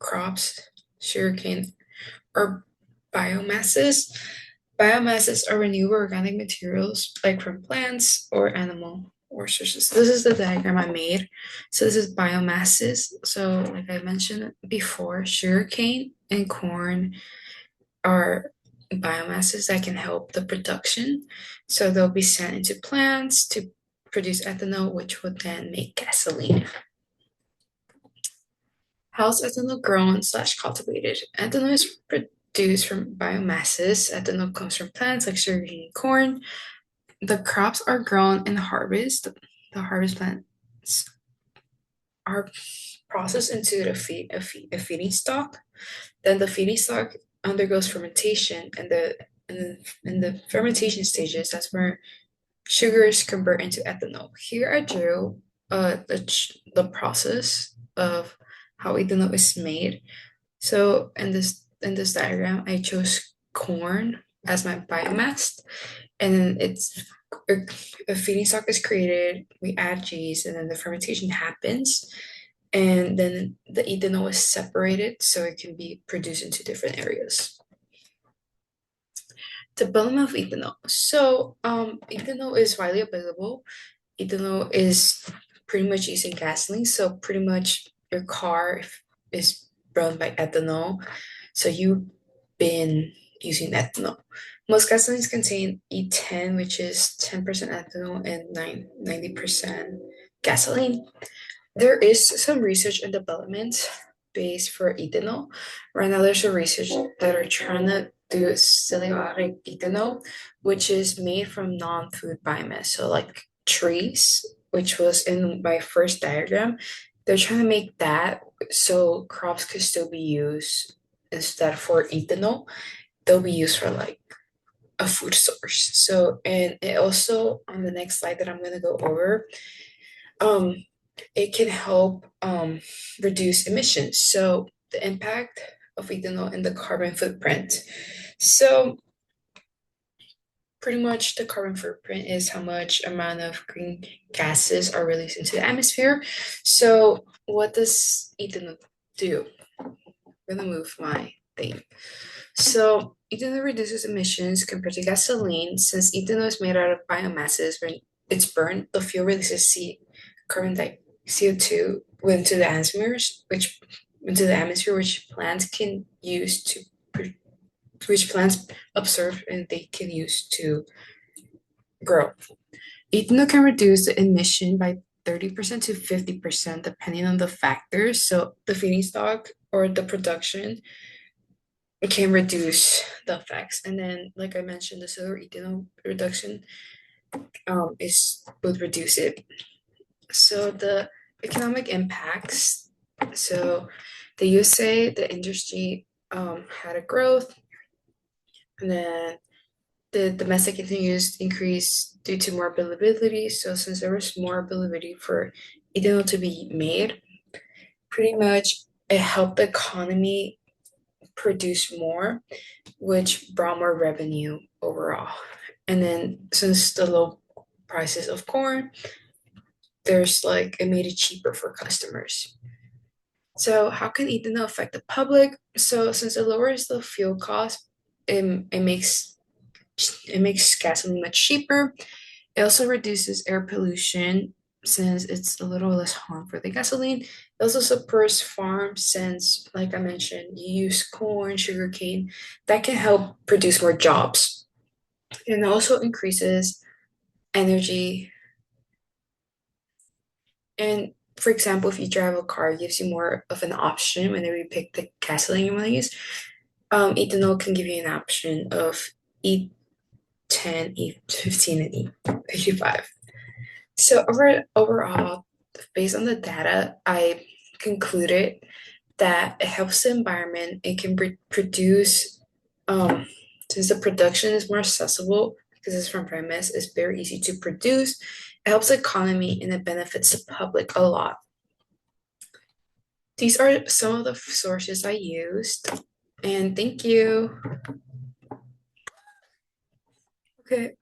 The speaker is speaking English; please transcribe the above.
crops, sugarcane, or biomasses. Biomasses are renewable organic materials like from plants or animal or sources. This is the diagram I made. So this is biomasses. So like I mentioned before, sugarcane and corn are biomasses that can help the production. So they'll be sent into plants to produce ethanol, which would then make gasoline. How is ethanol grown slash cultivated? Ethanol is produced from biomasses. Ethanol comes from plants like sugarcane and corn. The crops are grown and harvested. The harvest plants are processed into a feeding stock. Then the feeding stock undergoes fermentation, and in the fermentation stages, that's where sugars convert into ethanol. Here I drew the process of how ethanol is made. So in this diagram, I chose corn as my biomass, and then a, a feeding stock is created. We add yeast, and then the fermentation happens, and then the ethanol is separated so it can be produced into different areas. Development of ethanol. So, ethanol is widely available. Ethanol is pretty much using gasoline. So, pretty much your car is run by ethanol. So, you've been using ethanol. Most gasolines contain E10, which is 10% ethanol and 90% gasoline. There is some research and development based for ethanol. Right now, there's a research that are trying to do cellulosic ethanol, which is made from non-food biomass. So, like trees, which was in my first diagram, they're trying to make that so crops could still be used instead for ethanol. They'll be used for like a food source. So, and it also on the next slide that I'm gonna go over, um, it can help reduce emissions. So the impact of ethanol in the carbon footprint. So pretty much the carbon footprint is how much amount of green gases are released into the atmosphere. So what does ethanol do? I'm gonna move my thing. So ethanol reduces emissions compared to gasoline since ethanol is made out of biomasses. When it's burned, the fuel releases carbon dioxide CO2 into the atmosphere, which plants can use to which plants absorb and they can use to grow. Ethanol can reduce the emission by 30% to 50% depending on the factors. So the feeding stock or the production can reduce the effects. And then, like I mentioned, the solar ethanol reduction is would reduce it. So the economic impacts. So the USA, the industry had a growth, and then the domestic continues to increase due to more availability. So since there was more availability for ethanol to be made, pretty much it helped the economy produce more, which brought more revenue overall. And then since the low prices of corn, there's like it made it cheaper for customers. So how can ethanol affect the public? So since it lowers the fuel cost, it makes gasoline much cheaper. It also reduces air pollution since it's a little less harm for the gasoline. It also supports farms since, like I mentioned, you use corn, sugarcane, that can help produce more jobs. And it also increases energy. And for example, if you drive a car, it gives you more of an option whenever you pick the gasoline you want to use. Ethanol can give you an option of E10, E15, and E55. So overall, based on the data, I concluded that it helps the environment. It can produce, since the production is more accessible because it's from premise, it's very easy to produce. It helps the economy and it benefits the public a lot. These are some of the sources I used, and thank you. Okay,